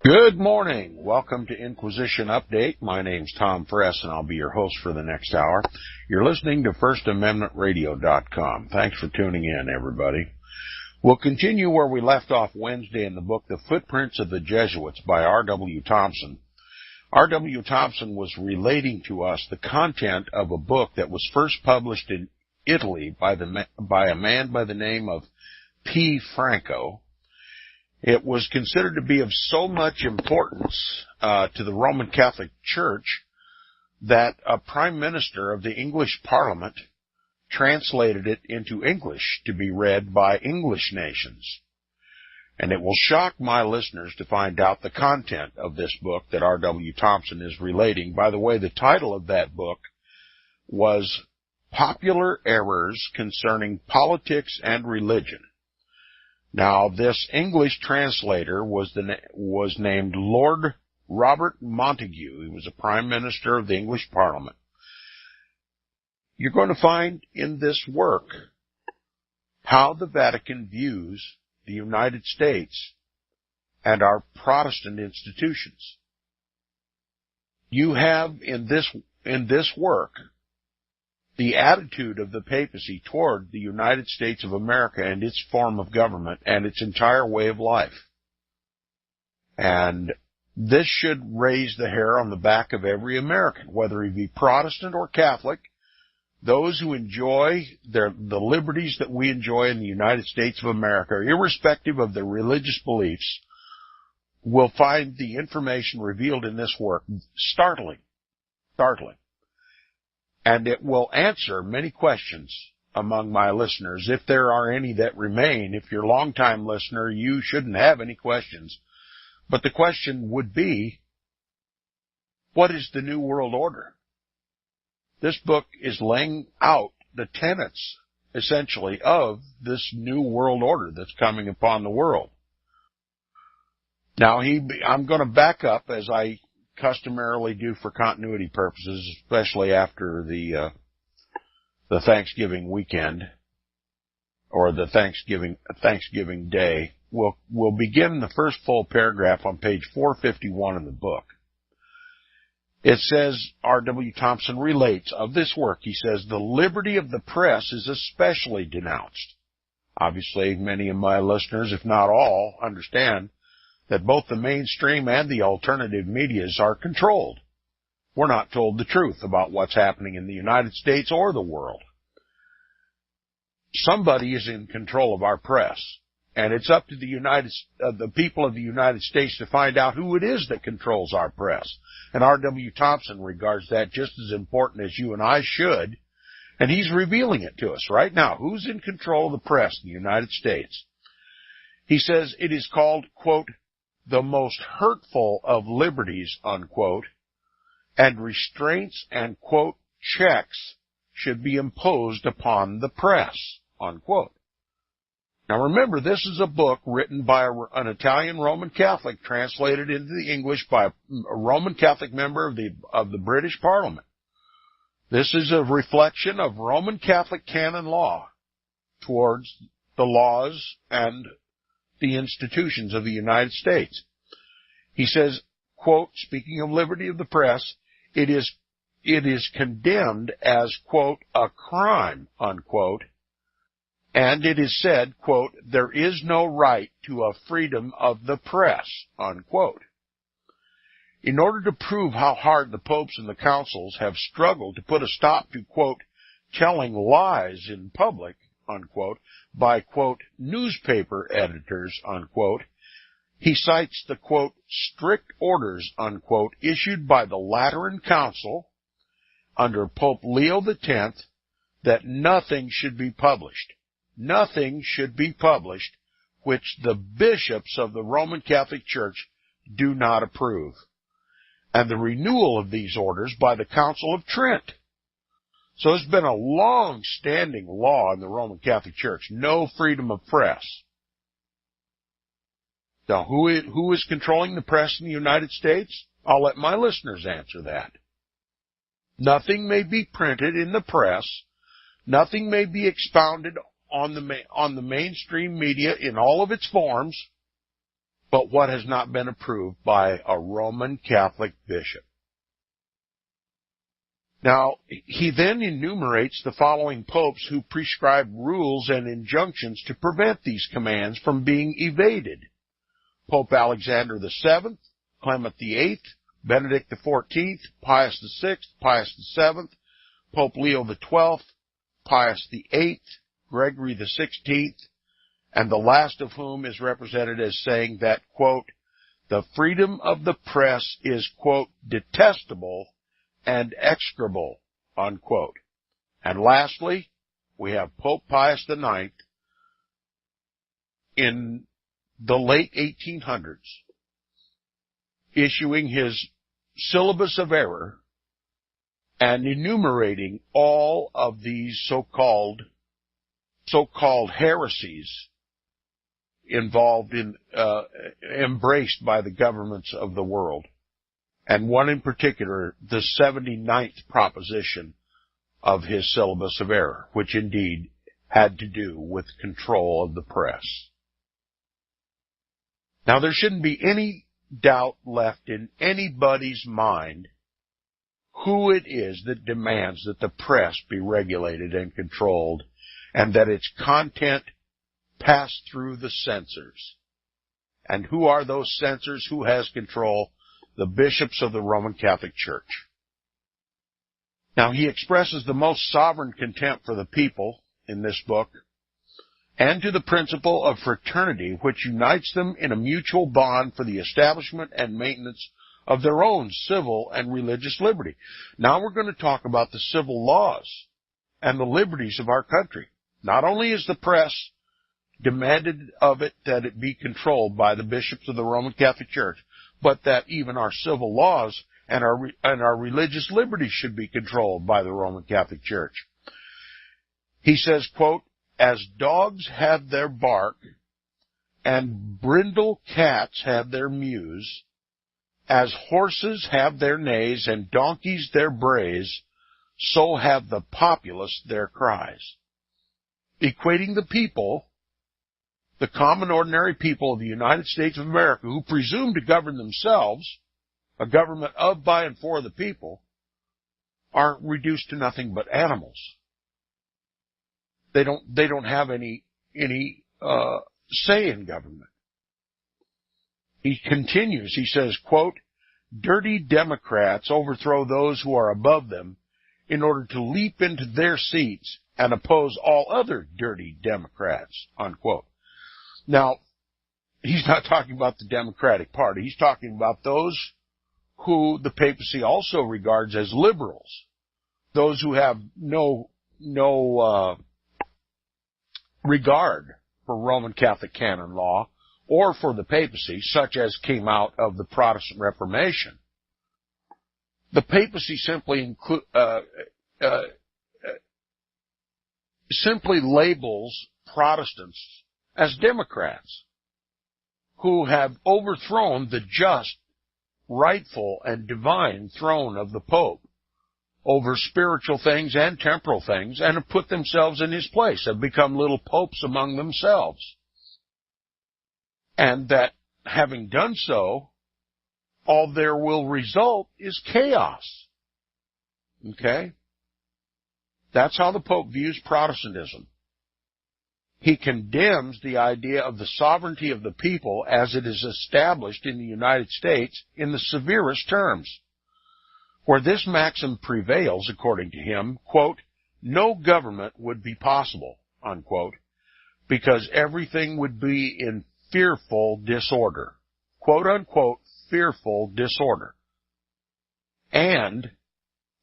Good morning. Welcome to Inquisition Update. My name's Tom Fress, and I'll be your host for the next hour. You're listening to FirstAmendmentRadio.com. Thanks for tuning in, everybody. We'll continue where we left off Wednesday in the book The Footprints of the Jesuits by R.W. Thompson. R.W. Thompson was relating to us the content of a book that was first published in Italy by a man by the name of P. Franco. It was considered to be of so much importance to the Roman Catholic Church that a prime minister of the English Parliament translated it into English to be read by English nations. And it will shock my listeners to find out the content of this book that R.W. Thompson is relating. By the way, the title of that book was Popular Errors Concerning Politics and Religion. Now, this English translator was named Lord Robert Montagu. He was a prime minister of the English Parliament. You're going to find in this work how the Vatican views the United States and our Protestant institutions. You have in this work the attitude of the papacy toward the United States of America and its form of government and its entire way of life. And this should raise the hair on the back of every American, whether he be Protestant or Catholic. Those who enjoy the liberties that we enjoy in the United States of America, irrespective of their religious beliefs, will find the information revealed in this work startling. And it will answer many questions among my listeners, if there are any that remain. If you're a long-time listener, you shouldn't have any questions. But the question would be, what is the New World Order? This book is laying out the tenets, essentially, of this New World Order that's coming upon the world. Now, I'm going to back up, as I customarily do for continuity purposes, especially after the Thanksgiving weekend or the Thanksgiving Day. We'll begin the first full paragraph on page 451 in the book. It says, R.W. Thompson relates of this work, he says, the liberty of the press is especially denounced. Obviously, many of my listeners, if not all, understand that both the mainstream and the alternative medias are controlled. We're not told the truth about what's happening in the United States or the world. Somebody is in control of our press, and it's up to the people of the United States to find out who it is that controls our press. And R.W. Thompson regards that just as important as you and I should, and he's revealing it to us right now. Who's in control of the press in the United States? He says it is called, quote, the most hurtful of liberties, unquote, and restraints and, quote, checks should be imposed upon the press, unquote. Now remember, this is a book written by an Italian Roman Catholic, translated into the English by a Roman Catholic member of the British Parliament. This is a reflection of Roman Catholic canon law towards the laws and the institutions of the United States. He says, quote, speaking of liberty of the press, it is condemned as, quote, a crime, unquote, and it is said, quote, there is no right to a freedom of the press, unquote. In order to prove how hard the popes and the councils have struggled to put a stop to, quote, telling lies in public, unquote, by, quote, newspaper editors, unquote, he cites the, quote, strict orders, unquote, issued by the Lateran Council under Pope Leo X that nothing should be published which the bishops of the Roman Catholic Church do not approve, and the renewal of these orders by the Council of Trent. So it's been a long-standing law in the Roman Catholic Church, no freedom of press. Now, who is controlling the press in the United States? I'll let my listeners answer that. Nothing may be printed in the press. Nothing may be expounded on the mainstream media in all of its forms but what has not been approved by a Roman Catholic bishop. Now, he then enumerates the following popes who prescribe rules and injunctions to prevent these commands from being evaded: Pope Alexander VII, Clement VIII, Benedict XIV, Pius VI, Pius VII, Pope Leo XII, Pius VIII, Gregory XVI, and the last of whom is represented as saying that, quote, the freedom of the press is, quote, detestable and execrable, unquote. And lastly, we have Pope Pius IX in the late 1800s issuing his syllabus of error and enumerating all of these so-called heresies involved in, embraced by the governments of the world. And one in particular, the 79th proposition of his syllabus of error, which indeed had to do with control of the press. Now, there shouldn't be any doubt left in anybody's mind who it is that demands that the press be regulated and controlled, and that its content pass through the censors. And who are those censors? Who has control? The bishops of the Roman Catholic Church. Now, he expresses the most sovereign contempt for the people in this book, and to the principle of fraternity, which unites them in a mutual bond for the establishment and maintenance of their own civil and religious liberty. Now we're going to talk about the civil laws and the liberties of our country. Not only is the press demanded of it that it be controlled by the bishops of the Roman Catholic Church, but that even our civil laws and our religious liberties should be controlled by the Roman Catholic Church. He says, quote, as dogs have their bark and brindle cats have their mews, as horses have their neighs and donkeys their brays, so have the populace their cries. Equating the people, the common ordinary people of the United States of America, who presume to govern themselves, a government of, by, and for the people, are reduced to nothing but animals. They don't have any say in government. He continues, he says, quote, dirty Democrats overthrow those who are above them in order to leap into their seats and oppose all other dirty Democrats, unquote. Now, he's not talking about the Democratic Party. He's talking about those who the papacy also regards as liberals, those who have no regard for Roman Catholic canon law or for the papacy, such as came out of the Protestant Reformation. The papacy simply labels Protestants as Democrats who have overthrown the just, rightful, and divine throne of the Pope over spiritual things and temporal things, and have put themselves in his place, have become little popes among themselves. And that, having done so, all there will result is chaos. Okay? That's how the Pope views Protestantism. He condemns the idea of the sovereignty of the people as it is established in the United States in the severest terms. Where this maxim prevails, according to him, quote, no government would be possible, unquote, because everything would be in fearful disorder, quote unquote, fearful disorder. And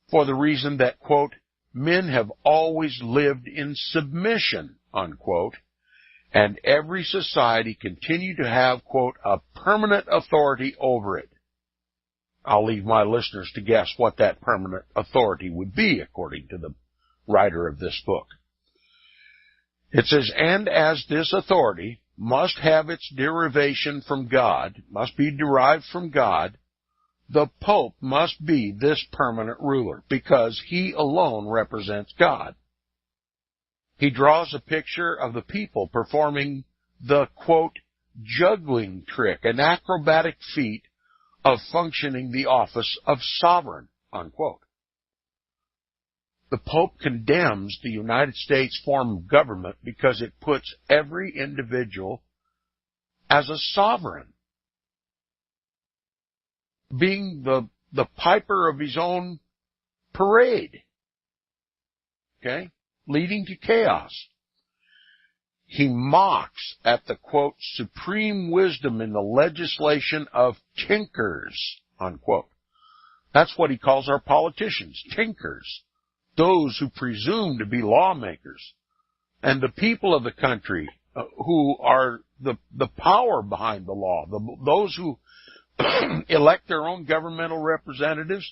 for the reason that, quote, men have always lived in submission, unquote, and every society continue to have, quote, a permanent authority over it. I'll leave my listeners to guess what that permanent authority would be, according to the writer of this book. It says, and as this authority must have its derivation from God, must be derived from God, the Pope must be this permanent ruler, because he alone represents God. He draws a picture of the people performing the, quote, juggling trick, an acrobatic feat of functioning the office of sovereign, unquote. The Pope condemns the United States form of government because it puts every individual as a sovereign, being the piper of his own parade, okay, leading to chaos. He mocks at the, quote, supreme wisdom in the legislation of tinkers, unquote. That's what he calls our politicians, tinkers, those who presume to be lawmakers, and the people of the country who are the power behind the law, those who elect their own governmental representatives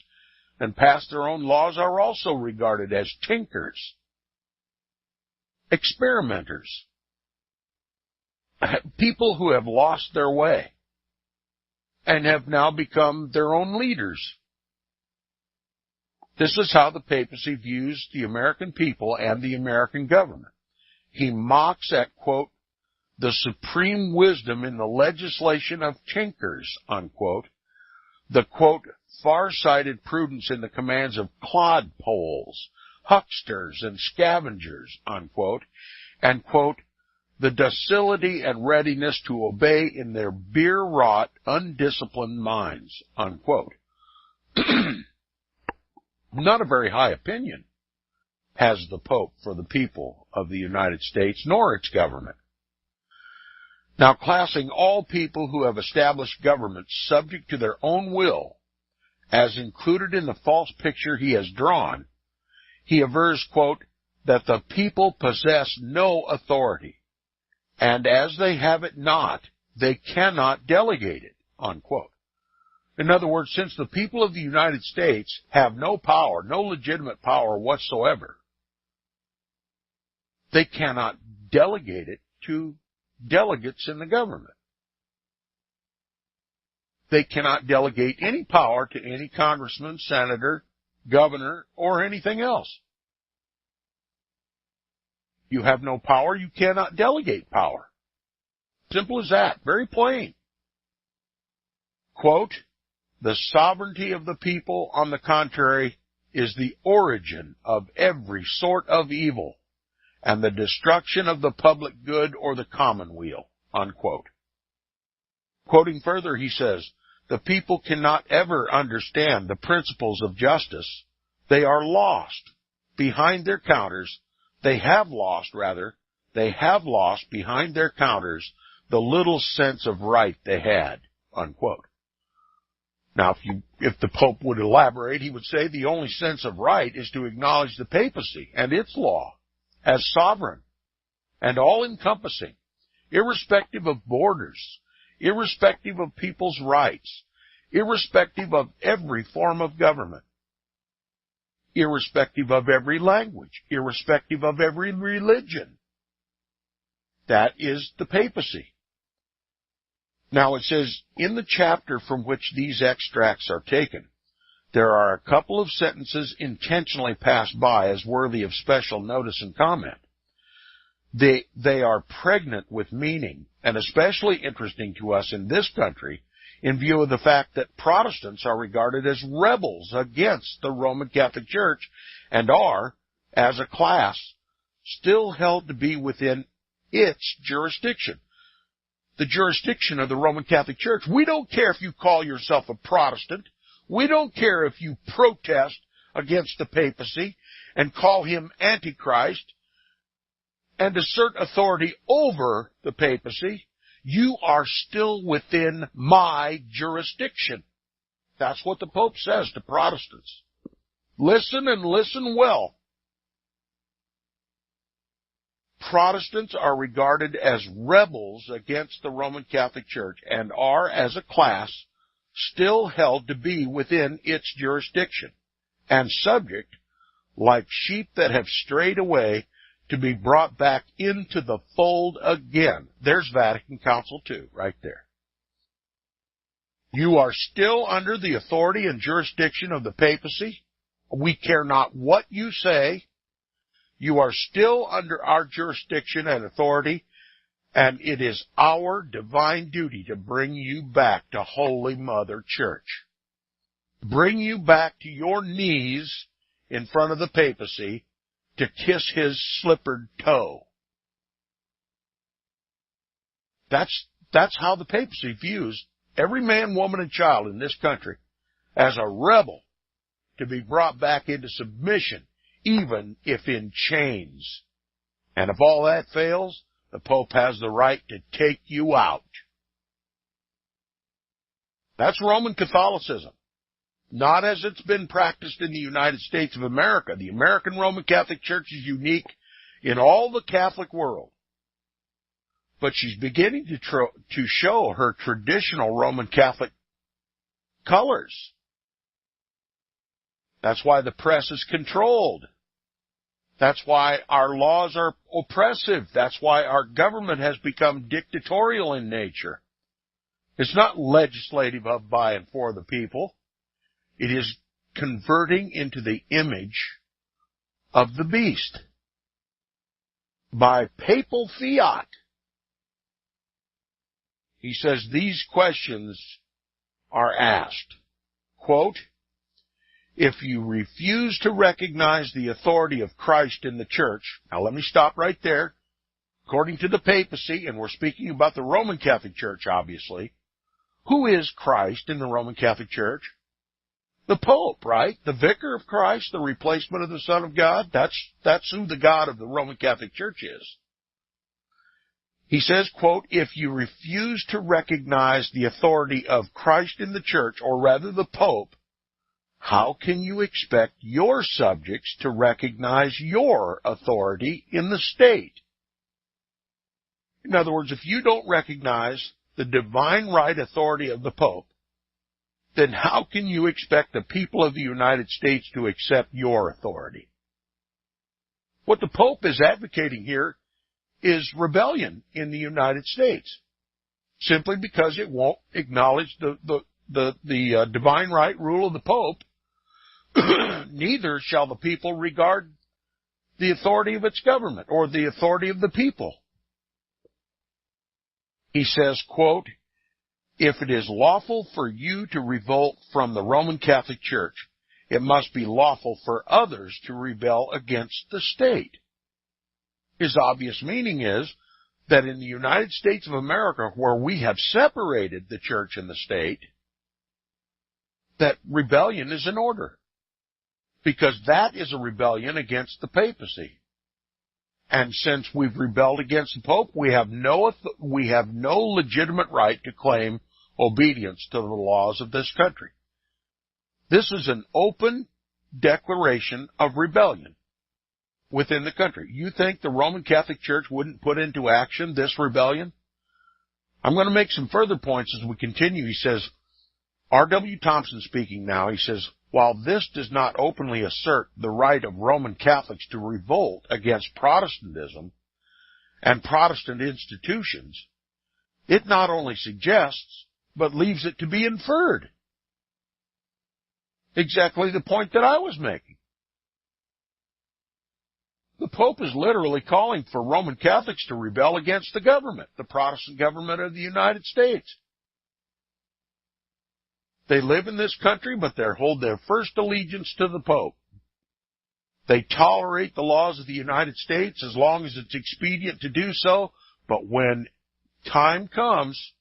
and pass their own laws are also regarded as tinkers, experimenters, people who have lost their way and have now become their own leaders. This is how the papacy views the American people and the American government. He mocks at, quote, the supreme wisdom in the legislation of tinkers, unquote, the, quote, far-sighted prudence in the commands of clodpoles, hucksters, and scavengers, unquote, and, quote, the docility and readiness to obey in their beer-wrought, undisciplined minds, unquote. Not a very high opinion has the Pope for the people of the United States, nor its government. Now, classing all people who have established governments subject to their own will as included in the false picture he has drawn, he avers, quote, that the people possess no authority, and as they have it not, they cannot delegate it, unquote. In other words, since the people of the United States have no power, no legitimate power whatsoever, they cannot delegate it to delegates in the government. They cannot delegate any power to any congressman, senator, governor, or anything else. You have no power, you cannot delegate power. Simple as that. Very plain. Quote, the sovereignty of the people, on the contrary, is the origin of every sort of evil and the destruction of the public good or the commonweal, unquote. Quoting further, he says, the people cannot ever understand the principles of justice. They are lost behind their counters. They have lost behind their counters the little sense of right they had, unquote. Now, if the Pope would elaborate, he would say the only sense of right is to acknowledge the papacy and its law as sovereign and all-encompassing, irrespective of borders, irrespective of people's rights, irrespective of every form of government, irrespective of every language, irrespective of every religion. That is the papacy. Now it says, in the chapter from which these extracts are taken, there are a couple of sentences intentionally passed by as worthy of special notice and comment. They are pregnant with meaning, and especially interesting to us in this country, in view of the fact that Protestants are regarded as rebels against the Roman Catholic Church and are, as a class, still held to be within its jurisdiction. The jurisdiction of the Roman Catholic Church. We don't care if you call yourself a Protestant. We don't care if you protest against the papacy and call him Antichrist and assert authority over the papacy. You are still within my jurisdiction. That's what the Pope says to Protestants. Listen and listen well. Protestants are regarded as rebels against the Roman Catholic Church and are, as a class, still held to be within its jurisdiction and subject, like sheep that have strayed away, to be brought back into the fold again. There's Vatican Council II, right there. You are still under the authority and jurisdiction of the papacy. We care not what you say. You are still under our jurisdiction and authority, And it is our divine duty to bring you back to Holy Mother Church. Bring you back to your knees in front of the papacy to kiss his slippered toe. That's how the papacy views every man, woman, and child in this country as a rebel to be brought back into submission, even if in chains. And if all that fails, the Pope has the right to take you out. That's Roman Catholicism. Not as it's been practiced in the United States of America. The American Roman Catholic Church is unique in all the Catholic world. But she's beginning to show her traditional Roman Catholic colors. That's why the press is controlled. That's why our laws are oppressive. That's why our government has become dictatorial in nature. It's not legislative of, by, and for the people. It is converting into the image of the beast by papal fiat. He says these questions are asked. Quote, if you refuse to recognize the authority of Christ in the church, now let me stop right there. According to the papacy, and we're speaking about the Roman Catholic Church, obviously, who is Christ in the Roman Catholic Church? The Pope, right? The Vicar of Christ, the replacement of the Son of God. That's who the God of the Roman Catholic Church is. He says, quote, if you refuse to recognize the authority of Christ in the church, or rather the Pope, how can you expect your subjects to recognize your authority in the state? In other words, if you don't recognize the divine right authority of the Pope, then how can you expect the people of the United States to accept your authority? What the Pope is advocating here is rebellion in the United States, simply because it won't acknowledge the divine right rule of the Pope. Neither shall the people regard the authority of its government or the authority of the people. He says, quote, if it is lawful for you to revolt from the Roman Catholic Church, it must be lawful for others to rebel against the state. His obvious meaning is that in the United States of America, where we have separated the church and the state, that rebellion is in order. Because that is a rebellion against the papacy. And since we've rebelled against the Pope, we have no legitimate right to claim obedience to the laws of this country. This is an open declaration of rebellion within the country. You think the Roman Catholic Church wouldn't put into action this rebellion? I'm going to make some further points as we continue. He says, R.W. Thompson speaking now, he says, while this does not openly assert the right of Roman Catholics to revolt against Protestantism and Protestant institutions, it not only suggests, but leaves it to be inferred. Exactly the point that I was making. The Pope is literally calling for Roman Catholics to rebel against the government, the Protestant government of the United States. They live in this country, but they hold their first allegiance to the Pope. They tolerate the laws of the United States as long as it's expedient to do so, but when time comes,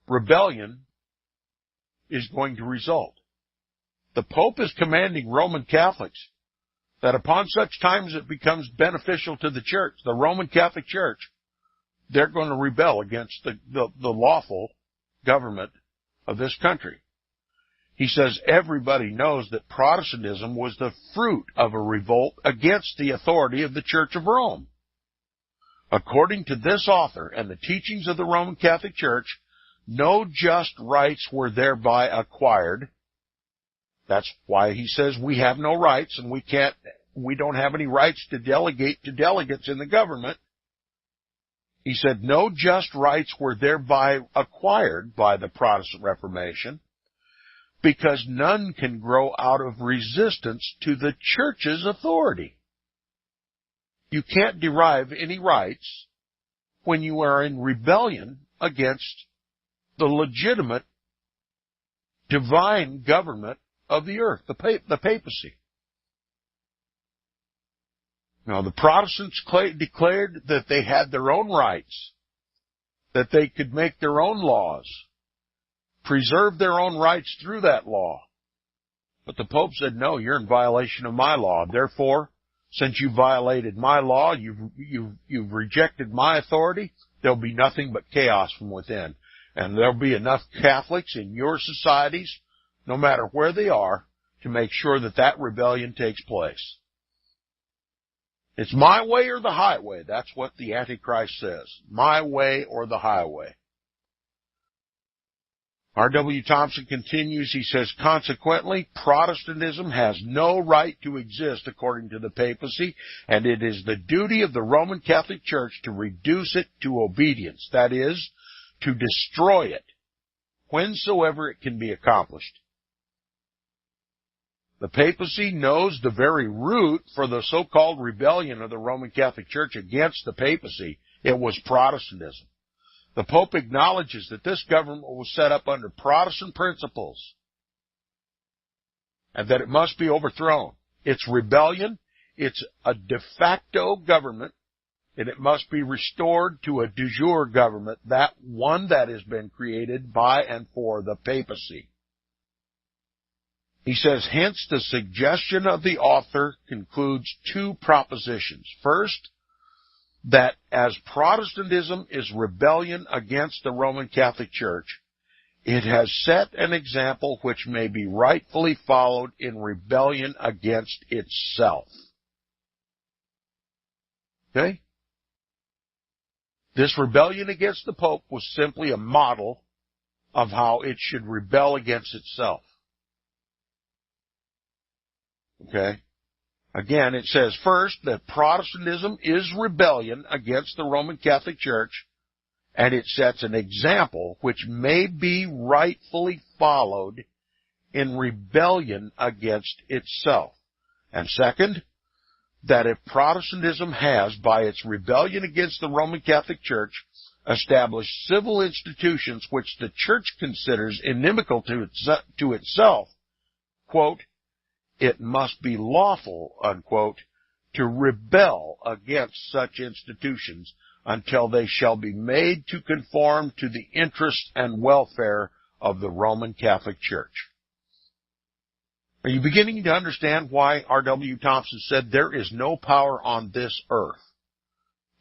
rebellion is going to result. The Pope is commanding Roman Catholics that upon such time as it becomes beneficial to the church, the Roman Catholic Church, they're going to rebel against the lawful government of this country. He says everybody knows that Protestantism was the fruit of a revolt against the authority of the Church of Rome. According to this author and the teachings of the Roman Catholic Church, no just rights were thereby acquired. That's why he says we have no rights and we don't have any rights to delegate to delegates in the government. He said no just rights were thereby acquired by the Protestant Reformation because none can grow out of resistance to the Church's authority. You can't derive any rights when you are in rebellion against the legitimate divine government of the earth, the papacy. Now, the Protestants declared that they had their own rights, that they could make their own laws, preserve their own rights through that law. But the Pope said, no, you're in violation of my law. Therefore, since you violated my law, you've rejected my authority, there'll be nothing but chaos from within. And there'll be enough Catholics in your societies, no matter where they are, to make sure that that rebellion takes place. It's my way or the highway. That's what the Antichrist says. My way or the highway. R.W. Thompson continues, he says, consequently, Protestantism has no right to exist according to the papacy, and it is the duty of the Roman Catholic Church to reduce it to obedience, that is, to destroy it, whensoever it can be accomplished. The papacy knows the very root for the so-called rebellion of the Roman Catholic Church against the papacy. It was Protestantism. The Pope acknowledges that this government was set up under Protestant principles and that it must be overthrown. It's rebellion. It's a de facto government, and it must be restored to a de jure government, that one that has been created by and for the papacy. He says, hence the suggestion of the author concludes two propositions. First, that as Protestantism is rebellion against the Roman Catholic Church, it has set an example which may be rightfully followed in rebellion against itself. Okay? This rebellion against the Pope was simply a model of how it should rebel against itself. Okay? Again, it says first that Protestantism is rebellion against the Roman Catholic Church, and it sets an example which may be rightfully followed in rebellion against itself. And second, that if Protestantism has, by its rebellion against the Roman Catholic Church, established civil institutions which the Church considers inimical to itself, quote, it must be lawful, unquote, to rebel against such institutions until they shall be made to conform to the interests and welfare of the Roman Catholic Church. Are you beginning to understand why R.W. Thompson said there is no power on this earth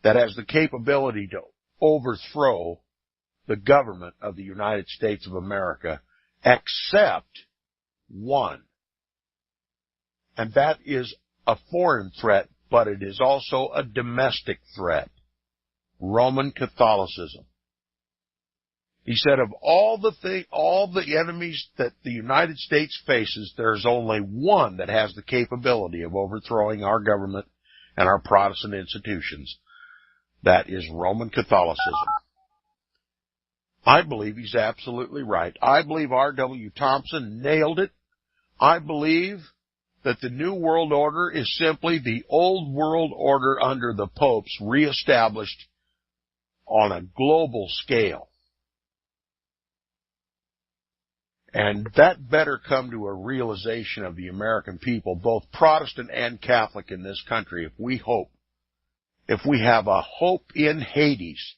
that has the capability to overthrow the government of the United States of America except one? And that is a foreign threat, but it is also a domestic threat. Roman Catholicism. He said of all the enemies that the United States faces, there's only one that has the capability of overthrowing our government and our Protestant institutions. That is Roman Catholicism. I believe he's absolutely right. I believe R.W. Thompson nailed it. I believe that the New World Order is simply the old world order under the popes reestablished on a global scale. And that better come to a realization of the American people, both Protestant and Catholic in this country, if we have a hope in Hades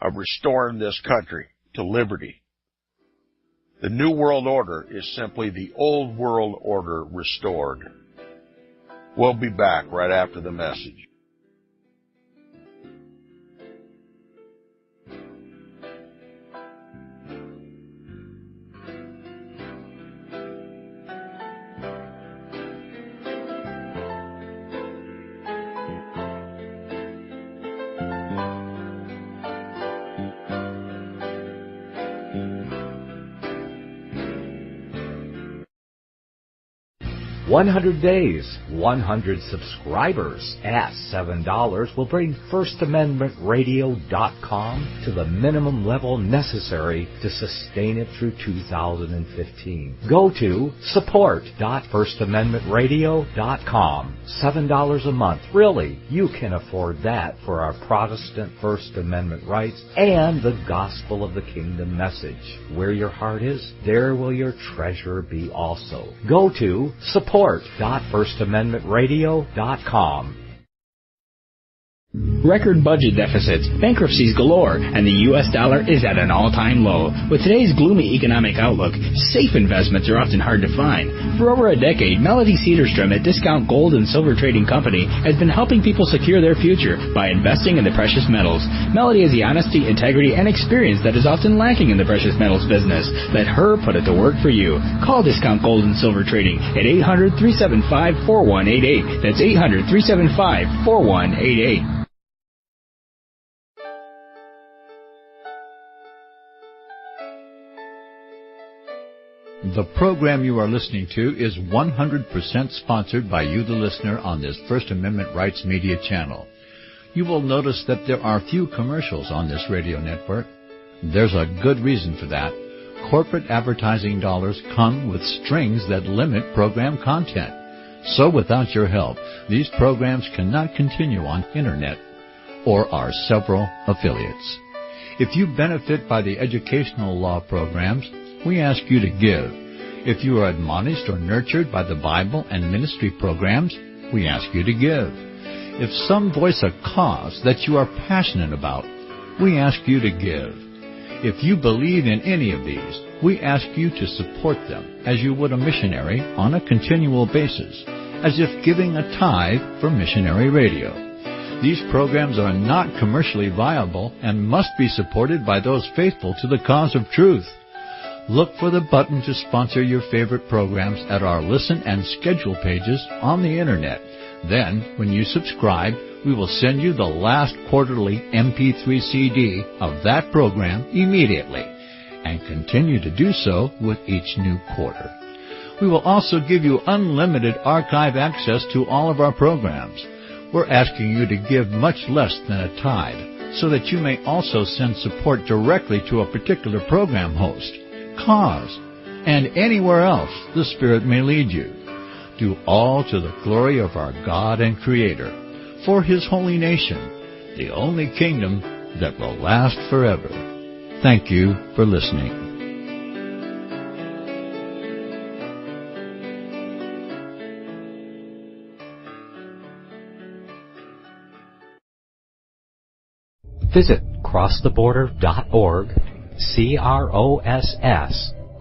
of restoring this country to liberty. The New World Order is simply the old world order restored. We'll be back right after the message. 100 days, 100 subscribers at $7 will bring FirstAmendmentRadio.com to the minimum level necessary to sustain it through 2015. Go to support.FirstAmendmentRadio.com. $7 a month. Really, you can afford that for our Protestant First Amendment rights and the gospel of the kingdom message. Where your heart is, there will your treasure be also. Go to support.FirstAmendmentRadio.com. Record budget deficits, bankruptcies galore, and the U.S. dollar is at an all-time low. With today's gloomy economic outlook, safe investments are often hard to find. For over a decade, Melody Cedarstrom at Discount Gold and Silver Trading Company has been helping people secure their future by investing in the precious metals. Melody has the honesty, integrity, and experience that is often lacking in the precious metals business. Let her put it to work for you. Call Discount Gold and Silver Trading at 800-375-4188. That's 800-375-4188. The program you are listening to is 100% sponsored by you, the listener, on this First Amendment Rights Media channel. You will notice that there are few commercials on this radio network. There's a good reason for that. Corporate advertising dollars come with strings that limit program content. So without your help, these programs cannot continue on Internet or our several affiliates. If you benefit by the educational law programs, we ask you to give. If you are admonished or nurtured by the Bible and ministry programs, we ask you to give. If some voice a cause that you are passionate about, we ask you to give. If you believe in any of these, we ask you to support them as you would a missionary on a continual basis, as if giving a tithe for missionary radio. These programs are not commercially viable and must be supported by those faithful to the cause of truth. Look for the button to sponsor your favorite programs at our listen and schedule pages on the Internet. Then, when you subscribe, we will send you the last quarterly MP3 CD of that program immediately, and continue to do so with each new quarter. We will also give you unlimited archive access to all of our programs. We're asking you to give much less than a tithe, so that you may also send support directly to a particular program host, cause, and anywhere else the Spirit may lead you. Do all to the glory of our God and Creator, for His holy nation, the only kingdom that will last forever. Thank you for listening. Visit crosstheborder.org,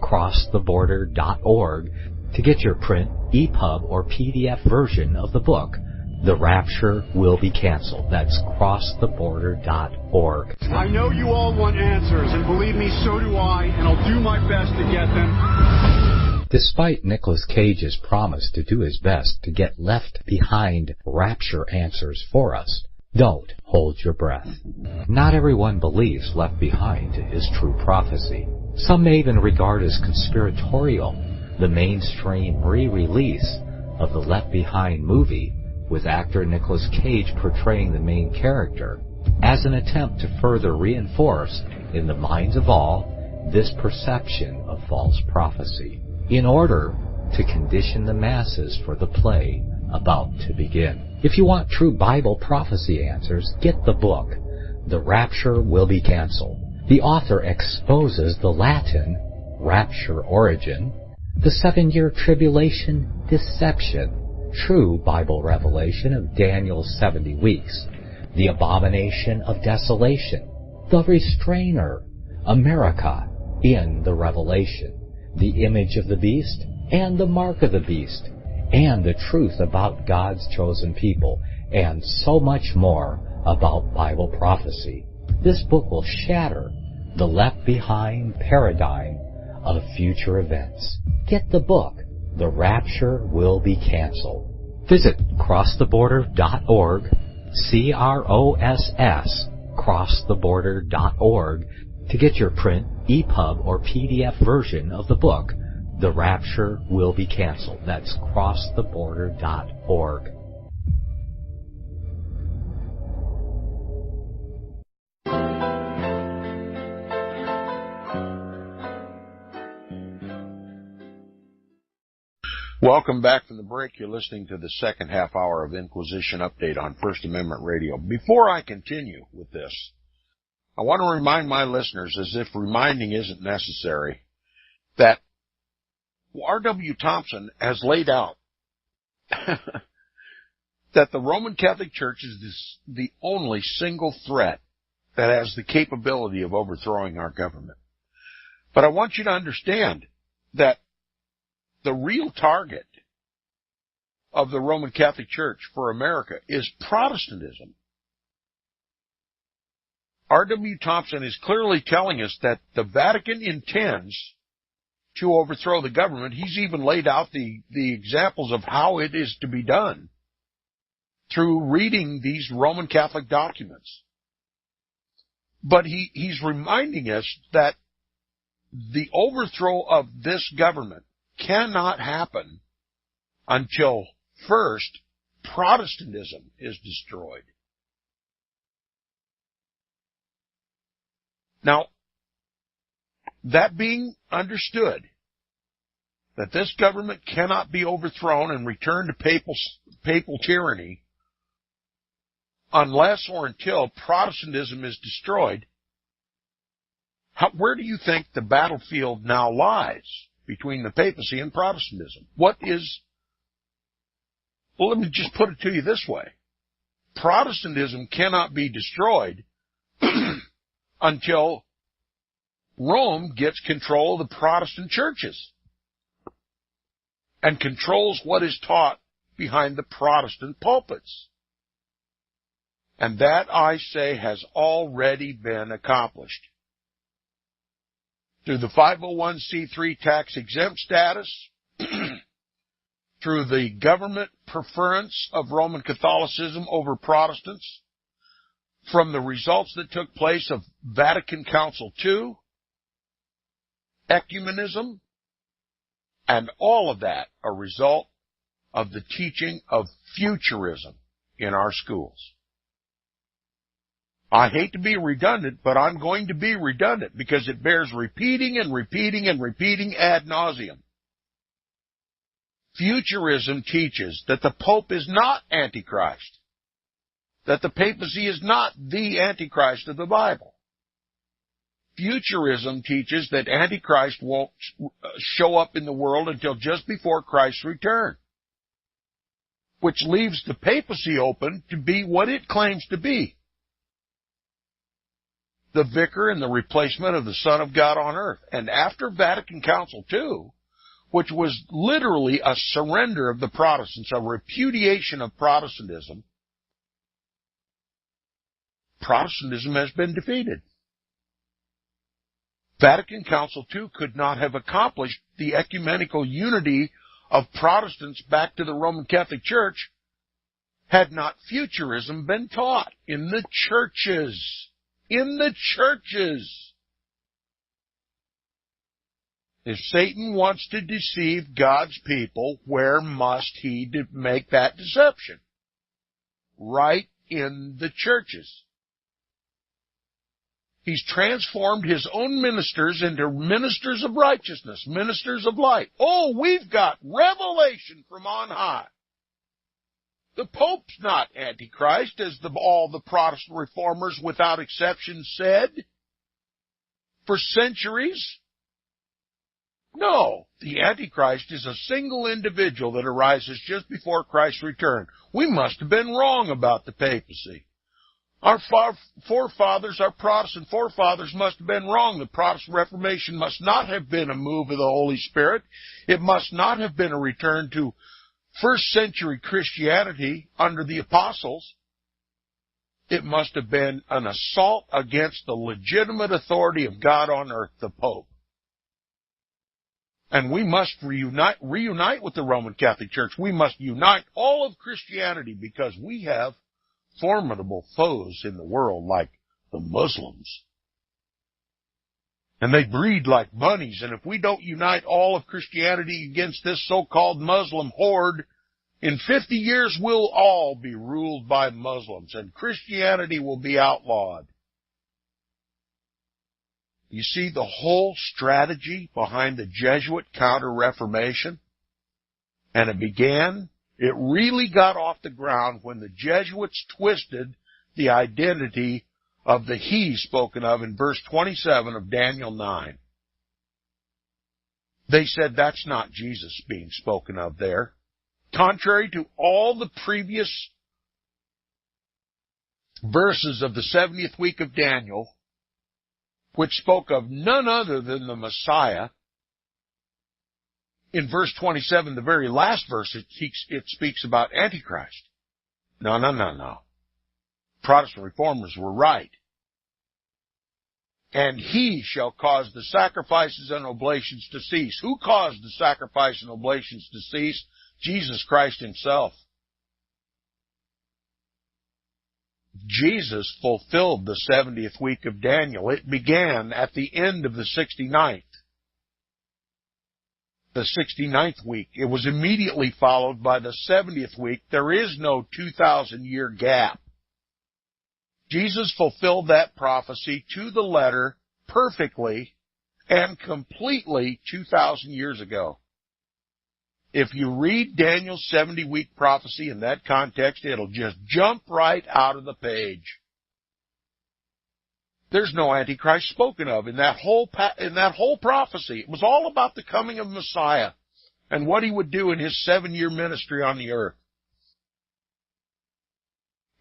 crosstheborder.org, to get your print, EPUB, or PDF version of the book, The Rapture Will Be Canceled. That's crosstheborder.org. I know you all want answers, and believe me, so do I, and I'll do my best to get them. Despite Nicolas Cage's promise to do his best to get left behind rapture answers for us, don't hold your breath. Not everyone believes Left Behind is true prophecy. Some may even regard as conspiratorial the mainstream re-release of the Left Behind movie with actor Nicolas Cage portraying the main character as an attempt to further reinforce in the minds of all this perception of false prophecy in order to condition the masses for the play about to begin. If you want true Bible prophecy answers, get the book, The Rapture Will Be Canceled. The author exposes the Latin rapture origin, the 7-year tribulation deception, true Bible revelation of Daniel's 70 weeks, the abomination of desolation, the restrainer, America in the Revelation, the image of the beast and the mark of the beast, and the truth about God's chosen people, and so much more about Bible prophecy. This book will shatter the Left Behind paradigm of future events. Get the book, The Rapture Will Be Canceled. Visit crosstheborder.org, crosstheborder.org, to get your print, EPUB, or PDF version of the book, The rapture will be canceled. That's crosstheborder.org. Welcome back from the break. You're listening to the second half hour of Inquisition Update on First Amendment Radio. Before I continue with this, I want to remind my listeners, as if reminding isn't necessary, that R.W. Thompson has laid out that the Roman Catholic Church is the only single threat that has the capability of overthrowing our government. But I want you to understand that the real target of the Roman Catholic Church for America is Protestantism. R.W. Thompson is clearly telling us that the Vatican intends to overthrow the government. He's even laid out the examples of how it is to be done through reading these Roman Catholic documents. But he's reminding us that the overthrow of this government cannot happen until first Protestantism is destroyed. Now, that being understood, that this government cannot be overthrown and returned to papal tyranny unless or until Protestantism is destroyed, where do you think the battlefield now lies between the papacy and Protestantism? Well, let me just put it to you this way. Protestantism cannot be destroyed until Rome gets control of the Protestant churches and controls what is taught behind the Protestant pulpits. And that, I say, has already been accomplished. Through the 501c3 tax-exempt status, through the government preference of Roman Catholicism over Protestants, from the results that took place of Vatican Council II, ecumenism, and all of that a result of the teaching of futurism in our schools. I hate to be redundant, but I'm going to be redundant because it bears repeating and repeating and repeating ad nauseum. Futurism teaches that the Pope is not Antichrist, that the papacy is not the Antichrist of the Bible. Futurism teaches that Antichrist won't show up in the world until just before Christ's return, which leaves the papacy open to be what it claims to be, the vicar and the replacement of the Son of God on earth. And after Vatican Council II, which was literally a surrender of the Protestants, a repudiation of Protestantism, Protestantism has been defeated. Vatican Council II could not have accomplished the ecumenical unity of Protestants back to the Roman Catholic Church had not futurism been taught in the churches. In the churches. If Satan wants to deceive God's people, where must he make that deception? Right in the churches. He's transformed his own ministers into ministers of righteousness, ministers of light. Oh, we've got revelation from on high. The Pope's not Antichrist, as all the Protestant reformers without exception said for centuries. No, the Antichrist is a single individual that arises just before Christ's return. We must have been wrong about the papacy. Our forefathers, our Protestant forefathers must have been wrong. The Protestant Reformation must not have been a move of the Holy Spirit. It must not have been a return to first century Christianity under the apostles. It must have been an assault against the legitimate authority of God on earth, the Pope. And we must reunite with the Roman Catholic Church. We must unite all of Christianity because we have formidable foes in the world like the Muslims. And they breed like bunnies, and if we don't unite all of Christianity against this so-called Muslim horde, in 50 years we'll all be ruled by Muslims, and Christianity will be outlawed. You see the whole strategy behind the Jesuit Counter-Reformation? And it really got off the ground when the Jesuits twisted the identity of the He spoken of in verse 27 of Daniel 9. They said that's not Jesus being spoken of there. Contrary to all the previous verses of the 70th week of Daniel, which spoke of none other than the Messiah, in verse 27, the very last verse, it speaks about Antichrist. No. Protestant reformers were right. And he shall cause the sacrifices and oblations to cease. Who caused the sacrifice and oblations to cease? Jesus Christ himself. Jesus fulfilled the 70th week of Daniel. It began at the end of the 69th. The 69th week. It was immediately followed by the 70th week. There is no 2,000-year gap. Jesus fulfilled that prophecy to the letter perfectly and completely 2,000 years ago. If you read Daniel's 70-week prophecy in that context, it'll just jump right out of the page. There's no Antichrist spoken of in that whole prophecy. It was all about the coming of Messiah and what he would do in his 7-year ministry on the earth.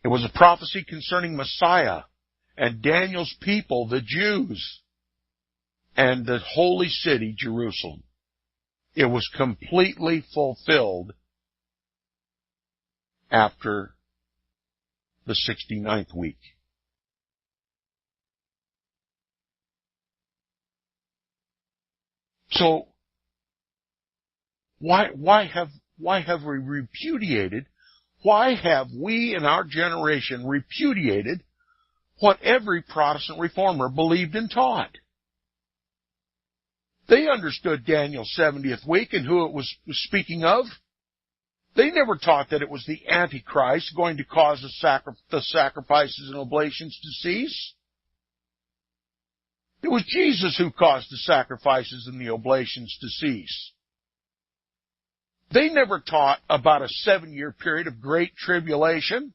It was a prophecy concerning Messiah and Daniel's people, the Jews, and the holy city, Jerusalem. It was completely fulfilled after the 69th week. So, why have we repudiated? Why have we in our generation repudiated what every Protestant reformer believed and taught? They understood Daniel's 70th week and who it was speaking of. They never taught that it was the Antichrist going to cause the sacrifices and oblations to cease. It was Jesus who caused the sacrifices and the oblations to cease. They never taught about a 7-year period of great tribulation.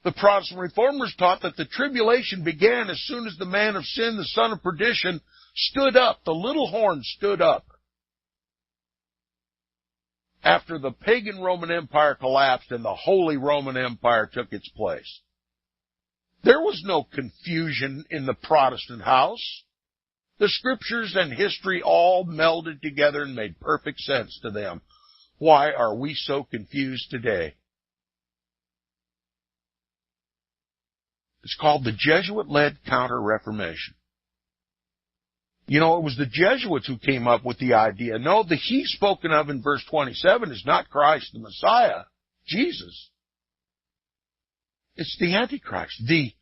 The Protestant reformers taught that the tribulation began as soon as the man of sin, the son of perdition, stood up. The little horn stood up. After the pagan Roman Empire collapsed and the Holy Roman Empire took its place. There was no confusion in the Protestant house. The scriptures and history all melded together and made perfect sense to them. Why are we so confused today? It's called the Jesuit-led Counter-Reformation. You know, it was the Jesuits who came up with the idea. No, the He spoken of in verse 27 is not Christ the Messiah, Jesus. It's the Antichrist, the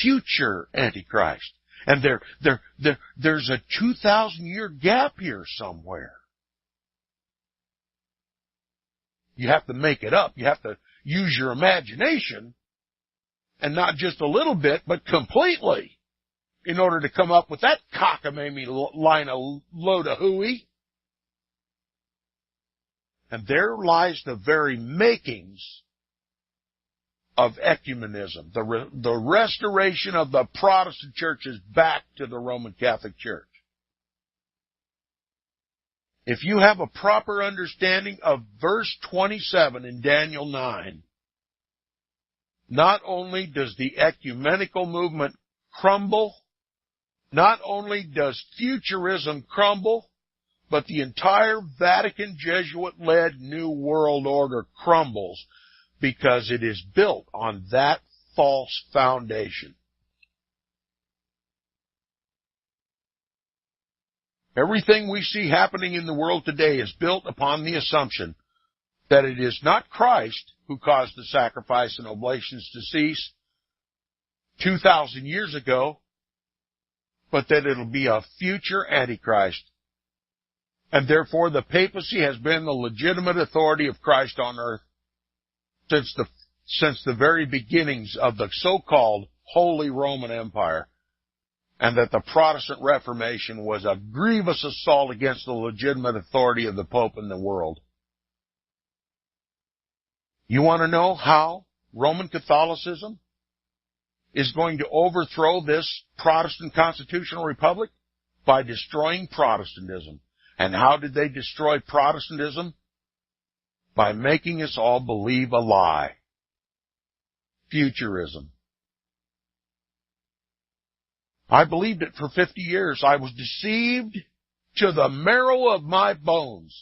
future Antichrist. And there's a 2,000-year gap here somewhere. You have to make it up. You have to use your imagination, and not just a little bit, but completely, in order to come up with that cockamamie load of hooey. And there lies the very makings of ecumenism, the restoration of the Protestant churches back to the Roman Catholic Church. If you have a proper understanding of verse 27 in Daniel 9, not only does the ecumenical movement crumble, not only does futurism crumble, but the entire Vatican Jesuit-led New World Order crumbles, because it is built on that false foundation. Everything we see happening in the world today is built upon the assumption that it is not Christ who caused the sacrifice and oblations to cease 2,000 years ago, but that it'll be a future Antichrist. And therefore the papacy has been the legitimate authority of Christ on earth since the very beginnings of the so-called Holy Roman Empire, and that the Protestant Reformation was a grievous assault against the legitimate authority of the Pope in the world. You want to know how Roman Catholicism is going to overthrow this Protestant constitutional republic? By destroying Protestantism. And how did they destroy Protestantism? By making us all believe a lie. Futurism. I believed it for 50 years. I was deceived to the marrow of my bones.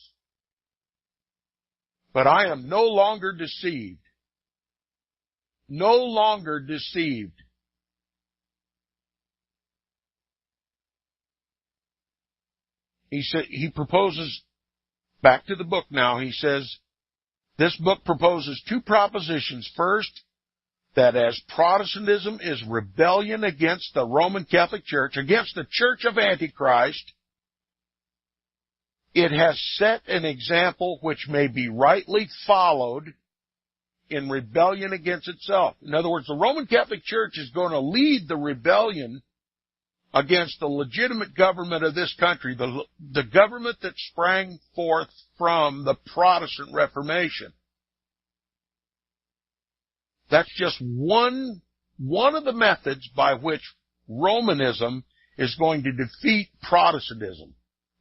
But I am no longer deceived. No longer deceived. He proposes, back to the book now, he says, this book proposes two propositions. First, that as Protestantism is rebellion against the Roman Catholic Church, against the Church of Antichrist, it has set an example which may be rightly followed in rebellion against itself. In other words, the Roman Catholic Church is going to lead the rebellion against the legitimate government of this country, the government that sprang forth from the Protestant Reformation. That's just one of the methods by which Romanism is going to defeat Protestantism,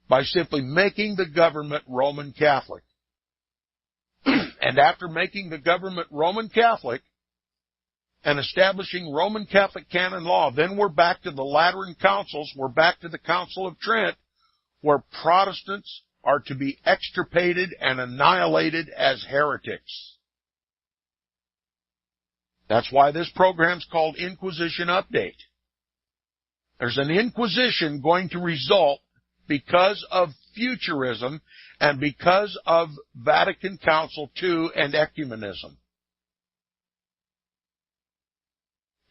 by simply making the government Roman Catholic. And after making the government Roman Catholic and establishing Roman Catholic canon law, then we're back to the Lateran councils, we're back to the Council of Trent, where Protestants are to be extirpated and annihilated as heretics. That's why this program's called Inquisition Update. There's an inquisition going to result because of futurism and because of Vatican Council II and ecumenism.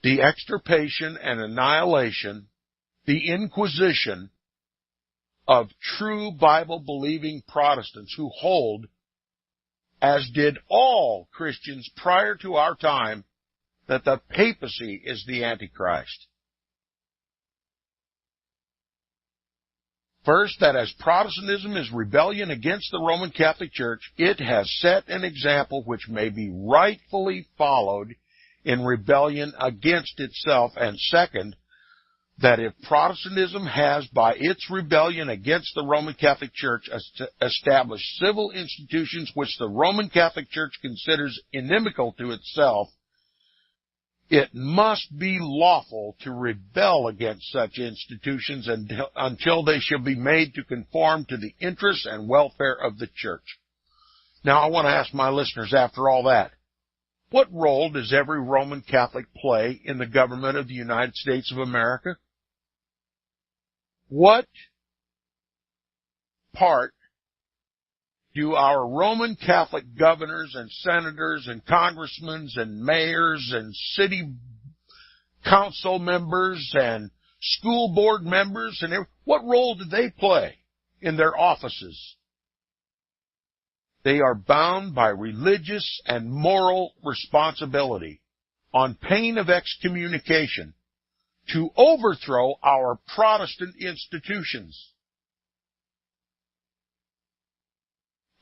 The extirpation and annihilation, the inquisition of true Bible-believing Protestants who hold, as did all Christians prior to our time, that the papacy is the Antichrist. First, that as Protestantism is rebellion against the Roman Catholic Church, it has set an example which may be rightfully followed in rebellion against itself. And second, that if Protestantism has, by its rebellion against the Roman Catholic Church, established civil institutions which the Roman Catholic Church considers inimical to itself, it must be lawful to rebel against such institutions until they shall be made to conform to the interests and welfare of the Church. Now, I want to ask my listeners, after all that, what role does every Roman Catholic play in the government of the United States of America? What part do our Roman Catholic governors and senators and congressmen and mayors and city council members and school board members and what role do they play in their offices? They are bound by religious and moral responsibility on pain of excommunication to overthrow our Protestant institutions.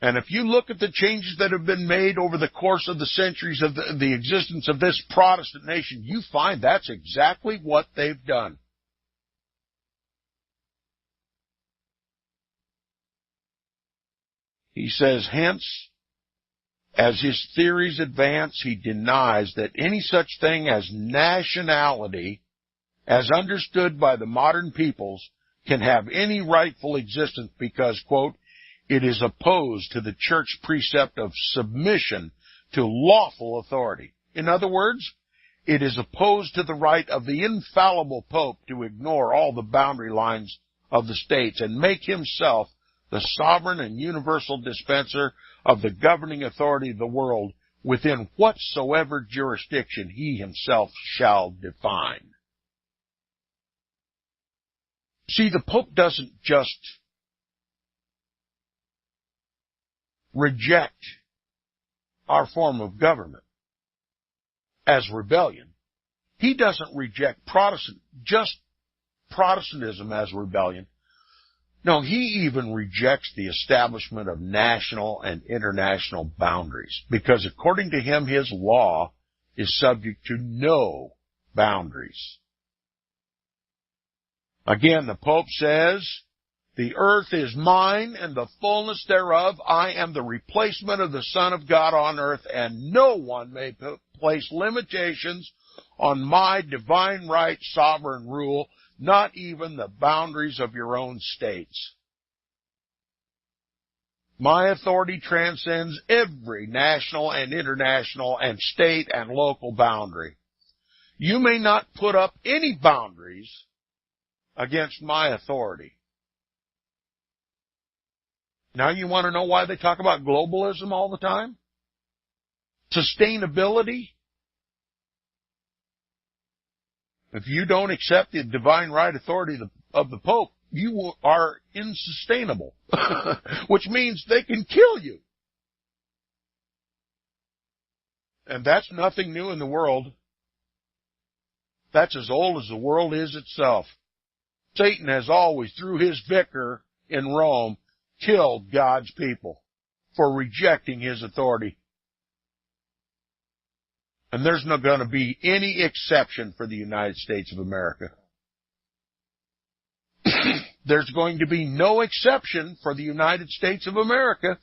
And if you look at the changes that have been made over the course of the centuries of the existence of this Protestant nation, you find that's exactly what they've done. He says, hence, as his theories advance, he denies that any such thing as nationality, as understood by the modern peoples, can have any rightful existence because, quote, it is opposed to the church precept of submission to lawful authority. In other words, it is opposed to the right of the infallible Pope to ignore all the boundary lines of the states and make himself the sovereign and universal dispenser of the governing authority of the world within whatsoever jurisdiction he himself shall define. See, the Pope doesn't just reject our form of government as rebellion. He doesn't reject Protestantism as rebellion. No, he even rejects the establishment of national and international boundaries, because according to him, his law is subject to no boundaries. Again, the Pope says, "The earth is mine and the fullness thereof. I am the replacement of the Son of God on earth, and no one may place limitations on my divine right, sovereign rule, not even the boundaries of your own states. My authority transcends every national and international and state and local boundary. You may not put up any boundaries against my authority." Now you want to know why they talk about globalism all the time? Sustainability? If you don't accept the divine right authority of the Pope, you are insustainable, which means they can kill you. And that's nothing new in the world. That's as old as the world is itself. Satan has always, through his vicar in Rome, killed God's people for rejecting his authority. And there's not going to be any exception for the United States of America. There's going to be no exception for the United States of America.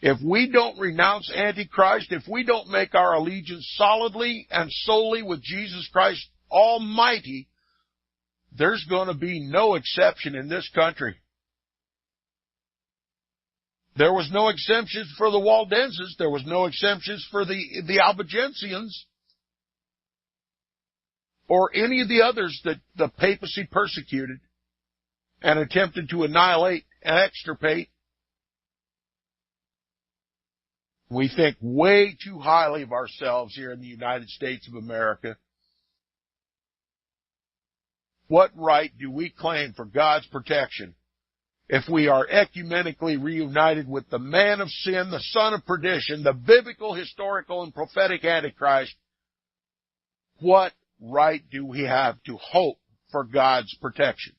If we don't renounce Antichrist, if we don't make our allegiance solidly and solely with Jesus Christ Almighty, there's going to be no exception in this country. There was no exemptions for the Waldenses. There was no exemptions for the Albigensians or any of the others that the papacy persecuted and attempted to annihilate and extirpate. We think way too highly of ourselves here in the United States of America. What right do we claim for God's protection if we are ecumenically reunited with the man of sin, the son of perdition, the biblical, historical, and prophetic Antichrist? What right do we have to hope for God's protection?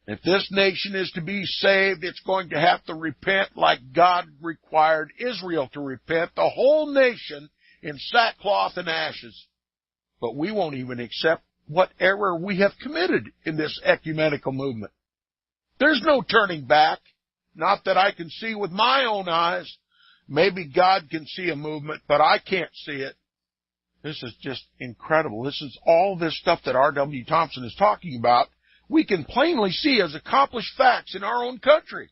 If this nation is to be saved, it's going to have to repent like God required Israel to repent, the whole nation in sackcloth and ashes. But we won't even accept what error we have committed in this ecumenical movement. There's no turning back, not that I can see with my own eyes. Maybe God can see a movement, but I can't see it. This is just incredible. This is all this stuff that R.W. Thompson is talking about. We can plainly see as accomplished facts in our own country.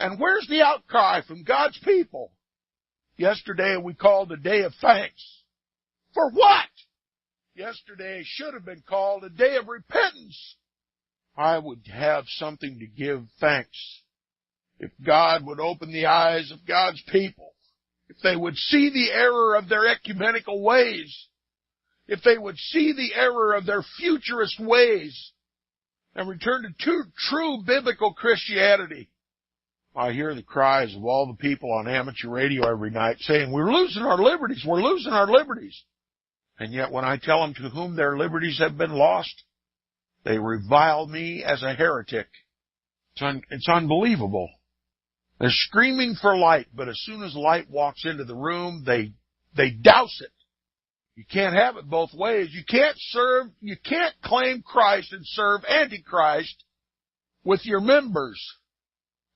And where's the outcry from God's people? Yesterday we called a day of thanks. For what? Yesterday should have been called a day of repentance. I would have something to give thanks if God would open the eyes of God's people, if they would see the error of their ecumenical ways, if they would see the error of their futurist ways, and return to true biblical Christianity. I hear the cries of all the people on amateur radio every night saying, we're losing our liberties, we're losing our liberties. And yet when I tell them to whom their liberties have been lost, they revile me as a heretic. It's unbelievable. They're screaming for light, but as soon as light walks into the room, they douse it. You can't have it both ways. You can't claim Christ and serve Antichrist with your members,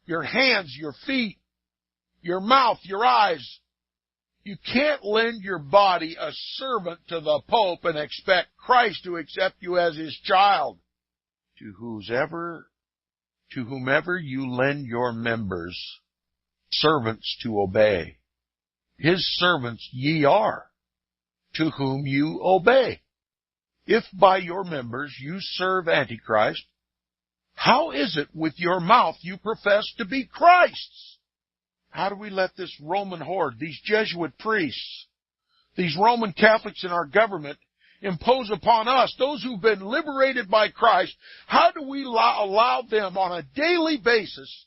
your hands, your feet, your mouth, your eyes. You can't lend your body a servant to the Pope and expect Christ to accept you as his child. To whomever you lend your members, servants to obey. His servants ye are, to whom you obey. If by your members you serve Antichrist, how is it with your mouth you profess to be Christ's? How do we let this Roman horde, these Jesuit priests, these Roman Catholics in our government, impose upon us, those who've been liberated by Christ, how do we allow them on a daily basis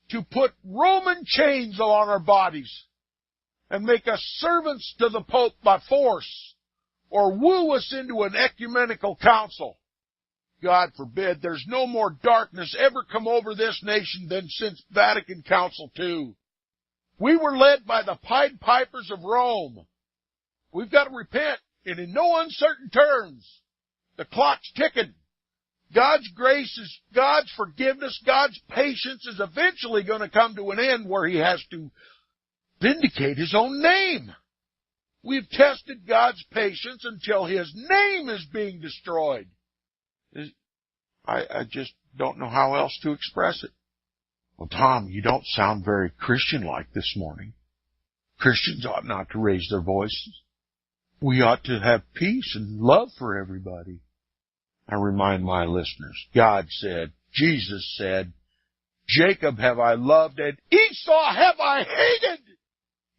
to put Roman chains on our bodies and make us servants to the Pope by force, or woo us into an ecumenical council? God forbid. There's no more darkness ever come over this nation than since Vatican Council II. We were led by the Pied Pipers of Rome. We've got to repent, and in no uncertain terms. The clock's ticking. God's grace is God's forgiveness, God's patience is eventually going to come to an end where He has to vindicate His own name. We've tested God's patience until His name is being destroyed. I just don't know how else to express it. Well, Tom, you don't sound very Christian-like this morning. Christians ought not to raise their voices. We ought to have peace and love for everybody. I remind my listeners, God said, Jesus said, Jacob have I loved and Esau have I hated.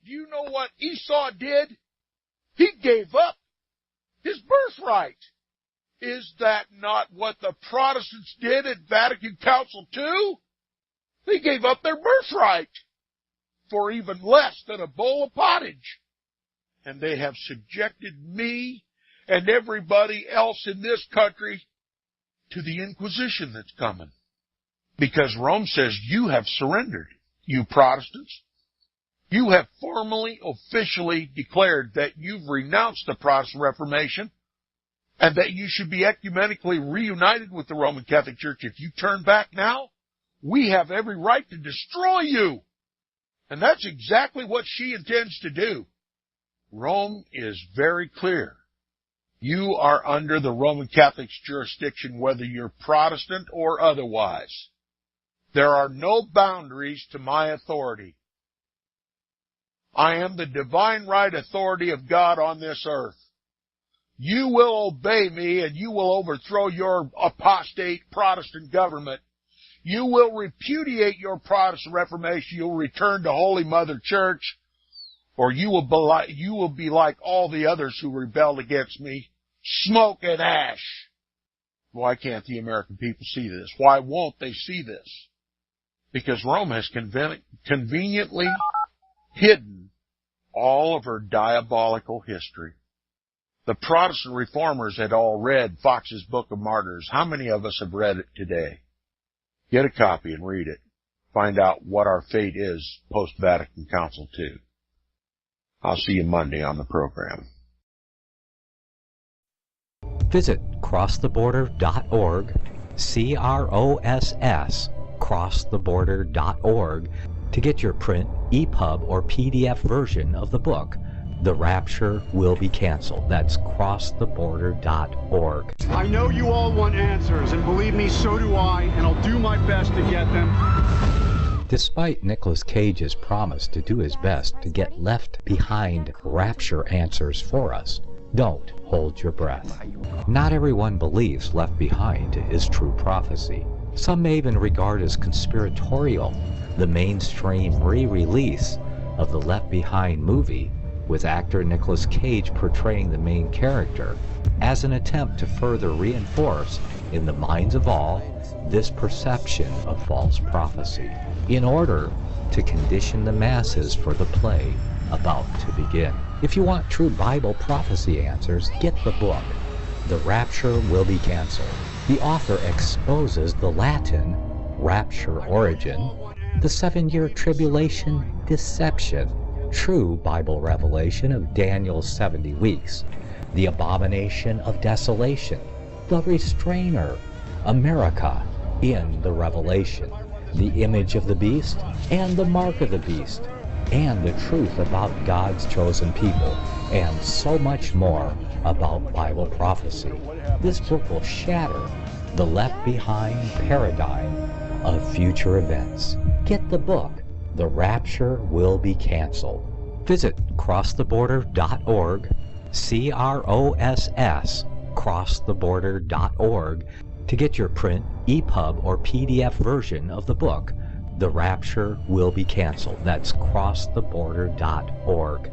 Do you know what Esau did? He gave up his birthright. Is that not what the Protestants did at Vatican Council II? They gave up their birthright for even less than a bowl of pottage. And they have subjected me and everybody else in this country to the Inquisition that's coming. Because Rome says you have surrendered, you Protestants. You have formally, officially declared that you've renounced the Protestant Reformation and that you should be ecumenically reunited with the Roman Catholic Church. If you turn back now, we have every right to destroy you. And that's exactly what she intends to do. Rome is very clear. You are under the Roman Catholic's jurisdiction, whether you're Protestant or otherwise. There are no boundaries to my authority. I am the divine right authority of God on this earth. You will obey me and you will overthrow your apostate Protestant government. You will repudiate your Protestant Reformation. You'll return to Holy Mother Church, or you will be like all the others who rebelled against me, smoke and ash. Why can't the American people see this? Why won't they see this? Because Rome has conveniently hidden all of her diabolical history. The Protestant reformers had all read Fox's Book of Martyrs. How many of us have read it today? Get a copy and read it. Find out what our fate is post-Vatican Council II. I'll see you Monday on the program. Visit crosstheborder.org, CROSS, crosstheborder.org, to get your print, EPUB, or PDF version of the book, The Rapture Will Be Canceled. That's crosstheborder.org. I know you all want answers, and believe me, so do I, and I'll do my best to get them. Despite Nicolas Cage's promise to do his best to get left behind rapture answers for us, don't hold your breath. Not everyone believes Left Behind is true prophecy. Some may even regard as conspiratorial the mainstream re-release of the Left Behind movie with actor Nicolas Cage portraying the main character as an attempt to further reinforce in the minds of all this perception of false prophecy in order to condition the masses for the play about to begin. If you want true Bible prophecy answers, get the book, The Rapture Will Be Canceled. The author exposes the Latin rapture origin, the 7-year tribulation deception, true Bible revelation of Daniel's 70 weeks, the abomination of desolation, the restrainer, America in the Revelation, the image of the beast and the mark of the beast, and the truth about God's chosen people, and so much more about Bible prophecy. This book will shatter the Left Behind paradigm of future events. Get the book, The Rapture Will Be Canceled. Visit crosstheborder.org, CROSS, crosstheborder.org, to get your print, EPUB, or PDF version of the book, The Rapture Will Be Canceled. That's crosstheborder.org.